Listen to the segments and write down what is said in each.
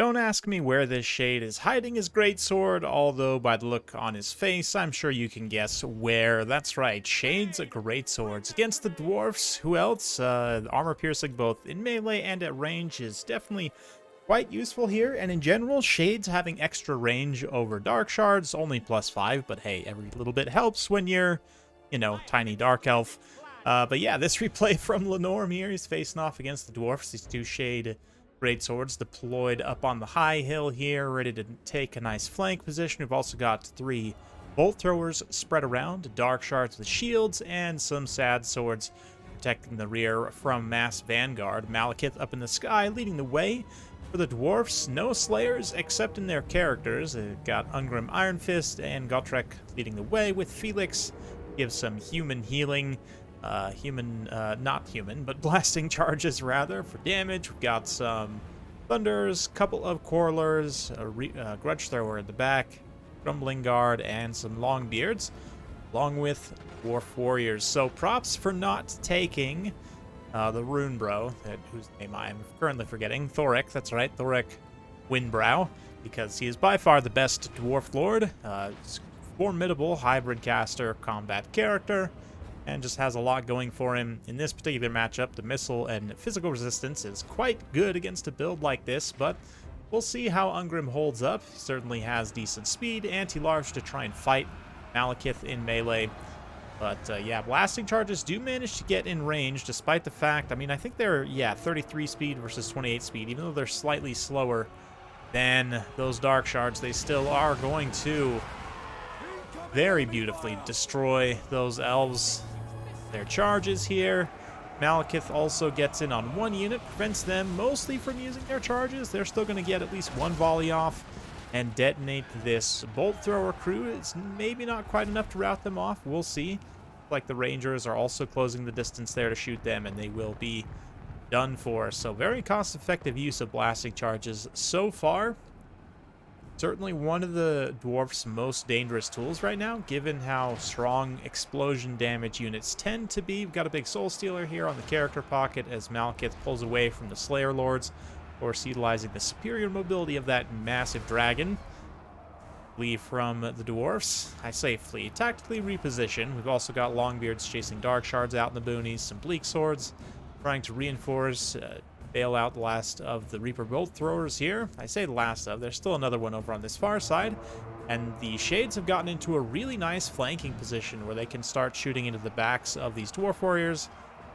Don't ask me where this shade is hiding his greatsword, although by the look on his face, I'm sure you can guess where. That's right, Shade's greatswords against the Dwarfs. Who else? Armor piercing both in melee and at range is definitely quite useful here, and in general, Shade's having extra range over Dark Shards, only +5, but hey, every little bit helps when you're, tiny Dark Elf. But yeah, this replay from Lenorm here, he's facing off against the Dwarfs, these two Shade greatswords deployed up on the high hill here, ready to take a nice flank position. We've also got 3 bolt throwers spread around, Dark Shards with shields, and some sad swords protecting the rear from Mass Vanguard. Malekith up in the sky, leading the way. For the Dwarfs, no Slayers except in their characters. They've got Ungrim Iron Fist and Gotrek leading the way, with Felix gives some human healing. Not human, but blasting charges rather for damage. We've got some Thunders, couple of Quarrelers, a Grudge Thrower in the back, Grumbling Guard, and some Longbeards, along with Dwarf Warriors. So props for not taking the Rune Bro, whose name I am currently forgetting. Thorek, that's right, Thorek Windbrow, because he is by far the best Dwarf Lord. Formidable hybrid caster combat character, and just has a lot going for him. In this particular matchup, the missile and physical resistance is quite good against a build like this, but we'll see how Ungrim holds up. He certainly has decent speed, anti-large to try and fight Malekith in melee. But yeah, blasting charges do manage to get in range, despite the fact, I think they're, 33 speed versus 28 speed. Even though they're slightly slower than those Dark Shards, they still are going to very beautifully destroy those Elves. Their charges here. Malekith also gets in on 1 unit, prevents them mostly from using their charges. They're still going to get at least 1 volley off and detonate this bolt thrower crew. It's maybe not quite enough to rout them off. We'll see. Like the Rangers are also closing the distance there to shoot them, and they will be done for. So very cost-effective use of blasting charges so far. Certainly one of the Dwarfs' most dangerous tools right now, given how strong explosion damage units tend to be. We've got a big Soul Stealer here on the character pocket as Malekith pulls away from the Slayer Lords, of course utilizing the superior mobility of that massive dragon. Flee from the Dwarfs. I say flee, tactically reposition. We've also got Longbeards chasing Dark Shards out in the boonies, some Bleak Swords trying to reinforce, bail out the last of the Reaper Bolt Throwers here. I say the last of, there's still another one over on this far side. And the Shades have gotten into a really nice flanking position where they can start shooting into the backs of these Dwarf Warriors,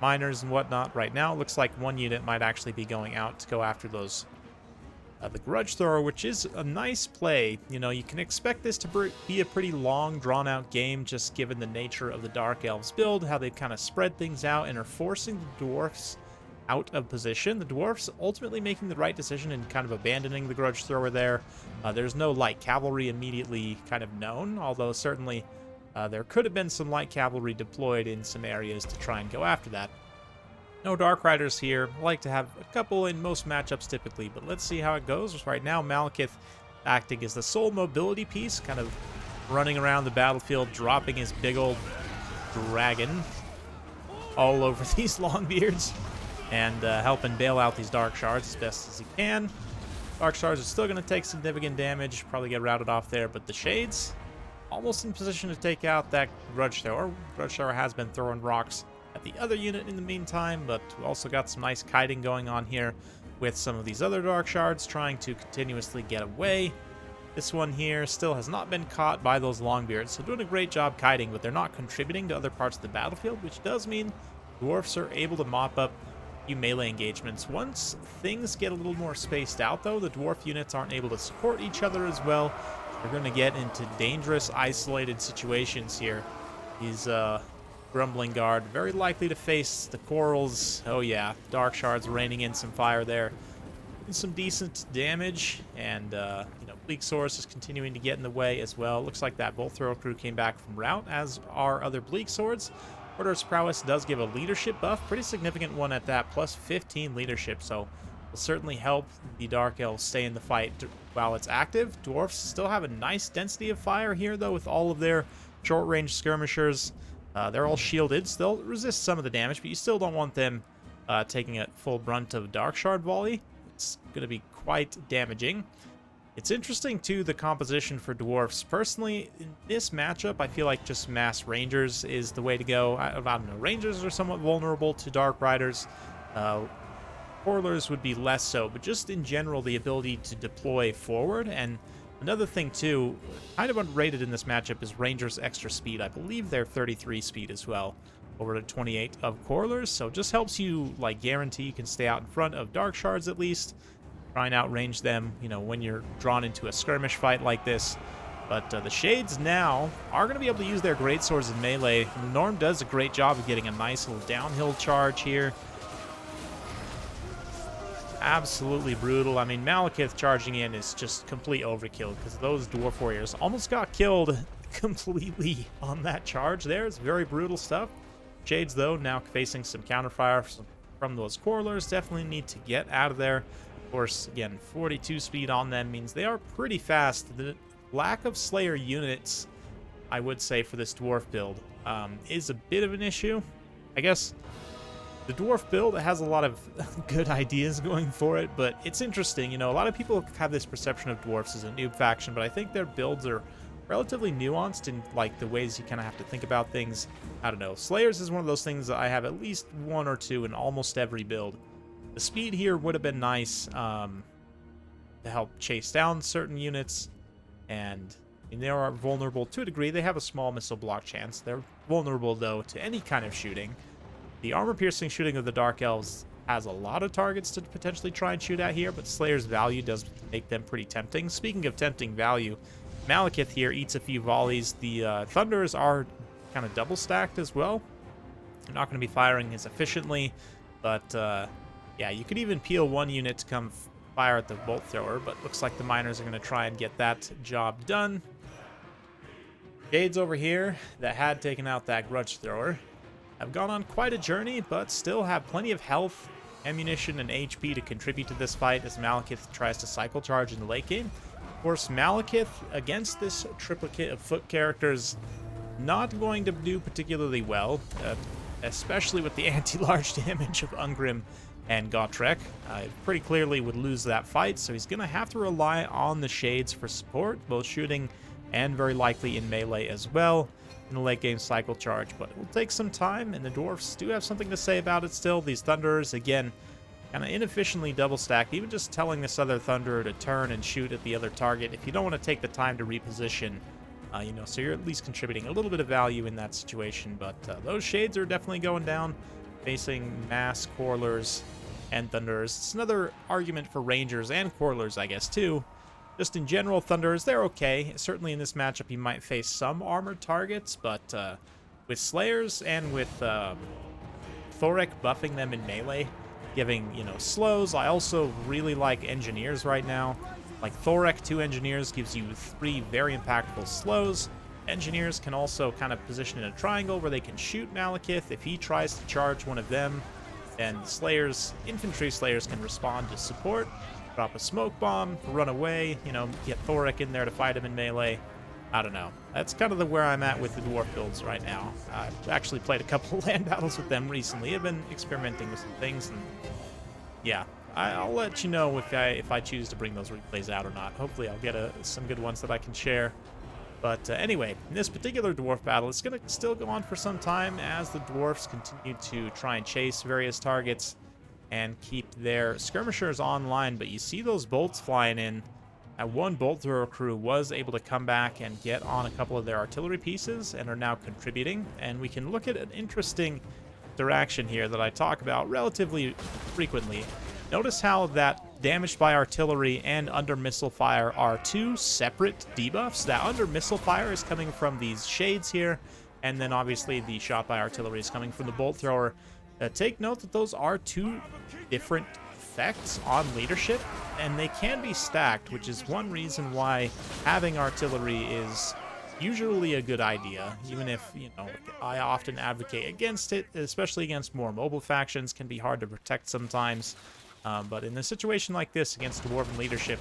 Miners, and whatnot. Right now, it looks like 1 unit might actually be going out to go after those the Grudge Thrower, which is a nice play. You can expect this to be a pretty long, drawn-out game, just given the nature of the Dark Elves build, how they've kind of spread things out and are forcing the Dwarfs out of position. The Dwarfs ultimately making the right decision and kind of abandoning the Grudge Thrower there. There's no light cavalry immediately kind of known, although certainly there could have been some light cavalry deployed in some areas to try and go after that. No Dark Riders here. I like to have a couple in most matchups typically, but let's see how it goes. Right now, Malekith acting as the sole mobility piece, kind of running around the battlefield, dropping his big old dragon all over these Longbeards, and helping bail out these Dark Shards as best as he can. Dark Shards are still going to take significant damage, probably get routed off there, but the Shades almost in position to take out that Grudge Thrower. Grudge Thrower has been throwing rocks at the other unit in the meantime, but we also got some nice kiting going on here with some of these other Dark Shards trying to continuously get away. This one here still has not been caught by those Longbeards, so doing a great job kiting, but they're not contributing to other parts of the battlefield, which does mean Dwarfs are able to mop up a few melee engagements. Once things get a little more spaced out, though, the Dwarf units aren't able to support each other as well. We're going to get into dangerous, isolated situations here. These Grumbling Guard very likely to face the Quarrels. Oh yeah, Dark Shards raining in some fire there. And some decent damage, and Bleak Swords is continuing to get in the way as well. Looks like that Bolt Thrower crew came back from rout, as are other Bleak Swords. Murderous Prowess does give a leadership buff, pretty significant one at that, plus 15 leadership, so will certainly help the Dark Elves stay in the fight while it's active. Dwarfs still have a nice density of fire here, though, with all of their short-range skirmishers. They're all shielded, so they'll resist some of the damage, but you still don't want them taking a full brunt of Dark Shard volley. It's going to be quite damaging. It's interesting, too, the composition for Dwarfs. Personally, in this matchup, I feel like just mass Rangers is the way to go. I don't know, Rangers are somewhat vulnerable to Dark Riders. Coilers would be less so, but just in general, the ability to deploy forward. And another thing, too, kind of underrated in this matchup is Rangers' extra speed. I believe they're 33 speed as well, over to 28 of Coilers. So it just helps you, like, guarantee you can stay out in front of Dark Shards at least. Try and outrange them, you know, when you're drawn into a skirmish fight like this. But the Shades now are going to be able to use their greatswords in melee. Norm does a great job of getting a nice little downhill charge here. Absolutely brutal. I mean, Malekith charging in is just complete overkill because those Dwarf Warriors almost got killed completely on that charge there. It's very brutal stuff. Shades, though, now facing some counterfire from those Coilers. Definitely need to get out of there. Of course, again, 42 speed on them means they are pretty fast. The lack of Slayer units, I would say, for this Dwarf build is a bit of an issue. I guess the Dwarf build has a lot of good ideas going for it, but it's interesting. You know, a lot of people have this perception of Dwarfs as a noob faction, but I think their builds are relatively nuanced in, like, the ways you kind of have to think about things. I don't know. Slayers is one of those things that I have at least one or two in almost every build. The speed here would have been nice to help chase down certain units, and they are vulnerable to a degree. They have a small missile block chance. They're vulnerable, though, to any kind of shooting. The armor-piercing shooting of the Dark Elves has a lot of targets to potentially try and shoot at here, but Slayer's value does make them pretty tempting. Speaking of tempting value, Malekith here eats a few volleys. The Thunders are kind of double-stacked as well. They're not going to be firing as efficiently, but yeah, you could even peel one unit to come fire at the bolt thrower, but looks like the miners are going to try and get that job done. Shades over here that had taken out that grudge thrower have gone on quite a journey, but still have plenty of health, ammunition, and HP to contribute to this fight as Malekith tries to cycle charge in the late game. Of course, Malekith against this triplicate of foot characters not going to do particularly well, especially with the anti-large damage of Ungrim and Gotrek. Pretty clearly would lose that fight, so he's going to have to rely on the Shades for support, both shooting and very likely in melee as well in the late game cycle charge. But it will take some time, and the Dwarfs do have something to say about it still. These Thunderers, again, kind of inefficiently double stacked, even just telling this other Thunderer to turn and shoot at the other target if you don't want to take the time to reposition. You know, so you're at least contributing a little bit of value in that situation. But those Shades are definitely going down, facing mass Coilers and Thunderers. It's another argument for Rangers and Coilers, I guess, too. Just in general, Thunderers, they're okay. Certainly in this matchup, you might face some armored targets, but with Slayers and with Thorek buffing them in melee, giving, you know, slows. I also really like Engineers right now. Like Thorek, 2 Engineers gives you 3 very impactful slows. Engineers can also kind of position in a triangle where they can shoot Malekith if he tries to charge one of them. And Slayers, infantry Slayers can respond to support, drop a smoke bomb, run away, you know, get Thorek in there to fight him in melee. I don't know. That's kind of where I'm at with the Dwarf builds right now. I've actually played a couple land battles with them recently. I've been experimenting with some things, and yeah, I'll let you know if I choose to bring those replays out or not. Hopefully I'll get some good ones that I can share. But anyway, in this particular Dwarf battle, it's going to still go on for some time as the Dwarfs continue to try and chase various targets and keep their skirmishers online. But you see those bolts flying in. One bolt thrower crew was able to come back and get on a couple of their artillery pieces and are now contributing. And we can look at an interesting interaction here that I talk about relatively frequently. Notice how that damaged by artillery and under missile fire are 2 separate debuffs. That under missile fire is coming from these Shades here, and then obviously the shot by artillery is coming from the bolt thrower. Take note that those are 2 different effects on leadership, and they can be stacked, which is one reason why having artillery is usually a good idea, even if, you know, I often advocate against it, especially against more mobile factions. Can be hard to protect sometimes. But in a situation like this against Dwarven leadership,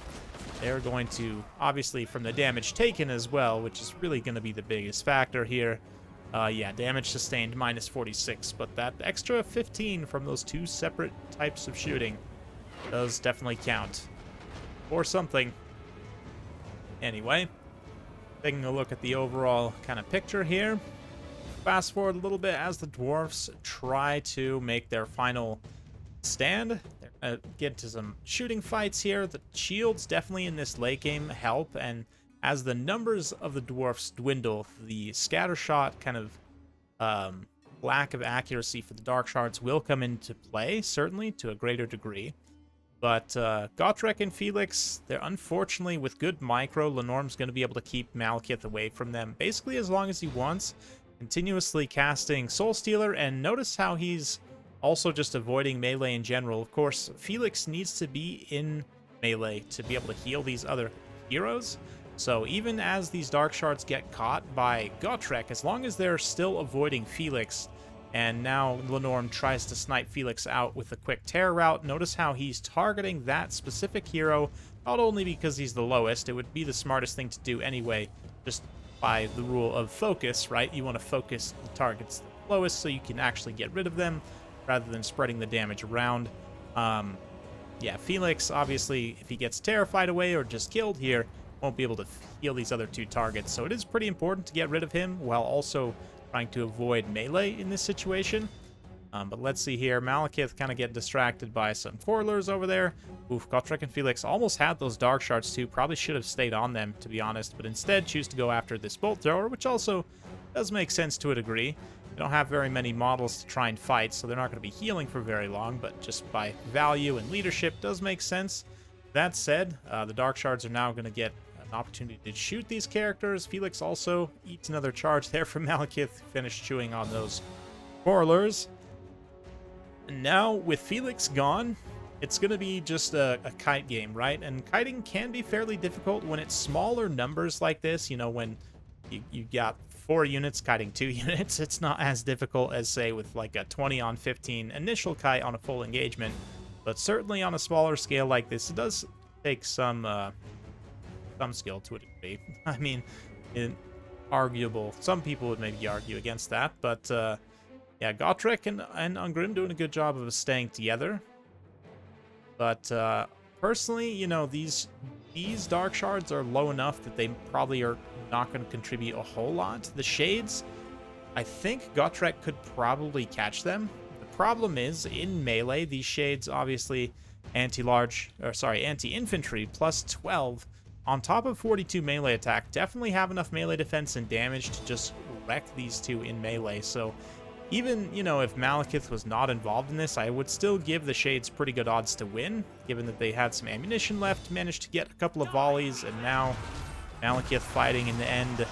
they're going to, obviously from the damage taken as well, which is really going to be the biggest factor here. Yeah, damage sustained minus 46, but that extra 15 from those 2 separate types of shooting does definitely count. or something. Anyway, taking a look at the overall kind of picture here. Fast forward a little bit as the Dwarfs try to make their final stand. Get to some shooting fights here. The shields definitely in this late game help, and as the numbers of the Dwarfs dwindle, the scatter shot kind of lack of accuracy for the Dark Shards will come into play, certainly to a greater degree. But Gotrek and Felix, they're unfortunately, with good micro, Lenorm's going to be able to keep Malekith away from them basically as long as he wants, continuously casting Soul Stealer, and notice how he's also just avoiding melee in general. Of course, Felix needs to be in melee to be able to heal these other heroes. So even as these Dark Shards get caught by Gotrek, as long as they're still avoiding Felix, and now Lenorm tries to snipe Felix out with a quick tear route, notice how he's targeting that specific hero, not only because he's the lowest, it would be the smartest thing to do anyway, just by the rule of focus, right? You want to focus the targets the lowest so you can actually get rid of them, rather than spreading the damage around. Yeah, Felix, obviously, if he gets terrified away or just killed here, won't be able to heal these other two targets. So it is pretty important to get rid of him while also trying to avoid melee in this situation. But let's see here. Malekith kind of get distracted by some Corlers over there. Oof, Gotrek and Felix almost had those Dark Shards too. Probably should have stayed on them, to be honest, but instead choose to go after this Bolt Thrower, which also does make sense to a degree. They don't have very many models to try and fight, so they're not going to be healing for very long, but just by value and leadership does make sense. That said, the Dark Shards are now going to get an opportunity to shoot these characters. Felix also eats another charge there from Malekith, finished chewing on those Corlers. And now, with Felix gone, it's going to be just a kite game, right? And kiting can be fairly difficult when it's smaller numbers like this, you know, when you got 4 units kiting 2 units. It's not as difficult as, say, with like a 20 on 15 initial kite on a full engagement, but certainly on a smaller scale like this, it does take some skill to a degree. I mean, arguable. Some people would maybe argue against that, but yeah, Gotrek and Ungrim doing a good job of staying together. But personally, you know, these Dark Shards are low enough that they probably are not going to contribute a whole lot. The Shades, I think Gotrek could probably catch them. The problem is, in melee, these Shades, obviously, anti-infantry, plus 12, on top of 42 melee attack, definitely have enough melee defense and damage to just wreck these two in melee. So even, you know, if Malekith was not involved in this, I would still give the Shades pretty good odds to win, given that they had some ammunition left, managed to get a couple of volleys, and now Malekith fighting in the end.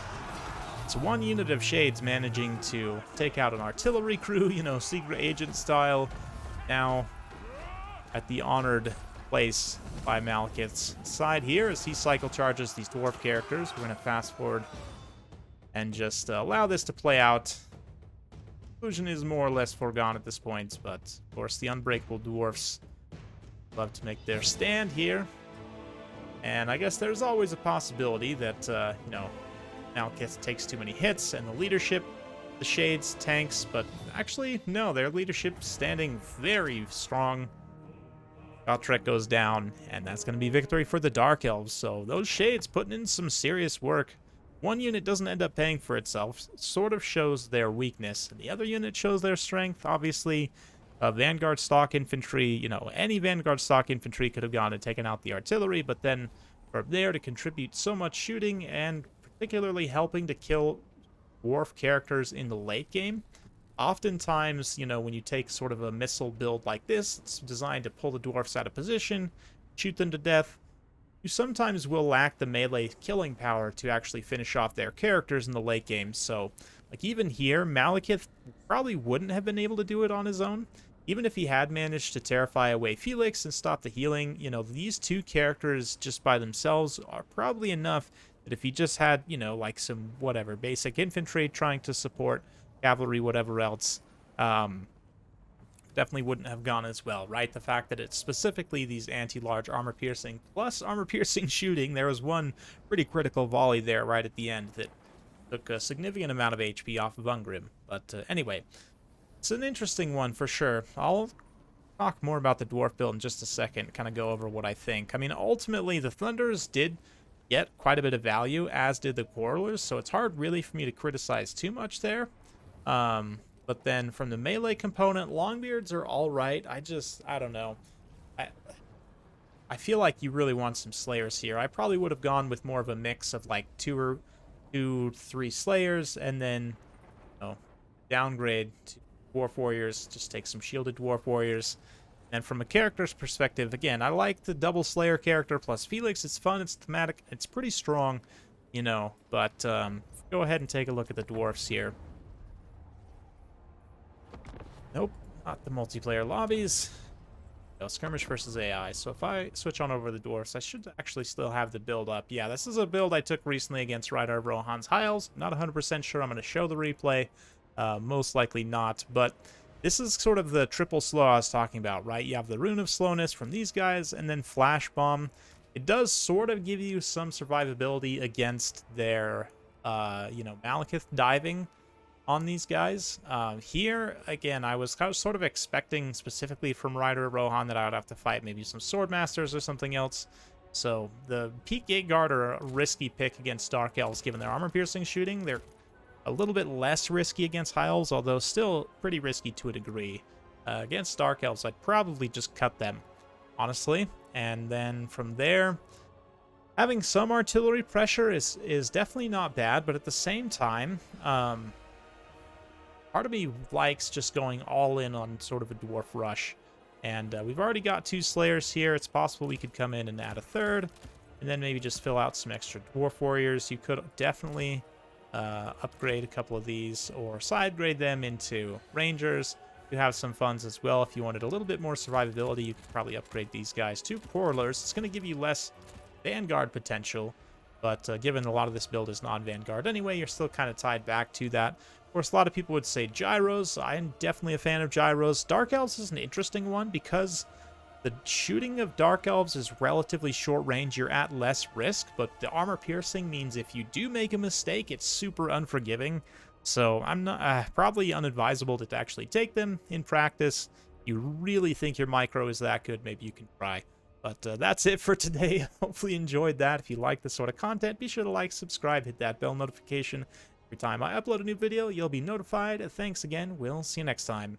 It's 1 unit of Shades managing to take out an artillery crew, you know, secret agent style. Now at the honored place by Malekith's side here as he cycle charges these dwarf characters. We're going to fast forward and just allow this to play out. Conclusion is more or less foregone at this point, but of course the unbreakable dwarfs love to make their stand here. And I guess there's always a possibility that, you know, Malekith takes too many hits and the leadership, the Shades, tanks, but actually, no, their leadership standing very strong. Gotrek goes down, and that's going to be victory for the Dark Elves. So those Shades putting in some serious work. 1 unit doesn't end up paying for itself, sort of shows their weakness, and the other unit shows their strength. Obviously, Vanguard stock infantry, you know, any Vanguard stock infantry could have gone and taken out the artillery, but then from there to contribute so much shooting and particularly helping to kill dwarf characters in the late game. Oftentimes, you know, when you take sort of a missile build like this, it's designed to pull the dwarfs out of position, shoot them to death. You sometimes will lack the melee killing power to actually finish off their characters in the late game. So, like, even here, Malekith probably wouldn't have been able to do it on his own. Even if he had managed to terrify away Felix and stop the healing, you know, these 2 characters just by themselves are probably enough that if he just had, you know, like some, whatever, basic infantry trying to support cavalry, whatever else, definitely wouldn't have gone as well, right? The fact that it's specifically these anti-large armor-piercing plus armor-piercing shooting, there was one pretty critical volley there right at the end that took a significant amount of HP off of Ungrim. But anyway, it's an interesting one for sure. I'll talk more about the dwarf build in just a second, kind of go over what I think. I mean, ultimately, the Thunders did get quite a bit of value, as did the Quarrelers, so it's hard really for me to criticize too much there. But then from the melee component, Longbeards are all right. I don't know. I feel like you really want some Slayers here. I probably would have gone with more of a mix of like 2 or 3 Slayers, and then, you know, downgrade to Dwarf Warriors. Just take some shielded Dwarf Warriors. And from a character's perspective, again, I like the double Slayer character plus Felix. It's fun, it's thematic, it's pretty strong, you know. But go ahead and take a look at the Dwarfs here. Nope, not the multiplayer lobbies. No, skirmish versus AI. So if I switch on over the Dwarfs, I should actually still have the build up. Yeah, this is a build I took recently against Rydar of Rohan's Hiles. Not 100% sure I'm going to show the replay. Most likely not, but this is sort of the triple slow I was talking about, right? You have the Rune of Slowness from these guys, and then Flash Bomb. It does sort of give you some survivability against their, you know, Malekith diving on these guys. Here, again, I was sort of expecting specifically from Rydar of Rohan that I would have to fight maybe some Swordmasters or something else. So the Peak Gate Guard are a risky pick against Dark Elves given their armor-piercing shooting. They're a little bit less risky against High Elves, although still pretty risky to a degree. Against Dark Elves, I'd probably just cut them, honestly. And then from there, having some artillery pressure is definitely not bad, but at the same time, part of me likes just going all in on sort of a Dwarf rush. And we've already got 2 Slayers here. It's possible we could come in and add a 3rd, and then maybe just fill out some extra Dwarf Warriors. You could definitely upgrade a couple of these or side grade them into Rangers. You have some funds as well. If you wanted a little bit more survivability, you could probably upgrade these guys to Quarrelers. It's going to give you less Vanguard potential, but given a lot of this build is non-Vanguard anyway, you're still kind of tied back to that. Of course, a lot of people would say Gyros. I'm definitely a fan of Gyros. Dark Elves is an interesting one because the shooting of Dark Elves is relatively short range. You're at less risk, but the armor piercing means if you do make a mistake, it's super unforgiving. So I'm not probably unadvisable to actually take them in practice. You really think your micro is that good, maybe you can try. But that's it for today. Hopefully you enjoyed that. If you like this sort of content, be sure to like, subscribe, hit that bell notification. Every time I upload a new video, you'll be notified. Thanks again. We'll see you next time.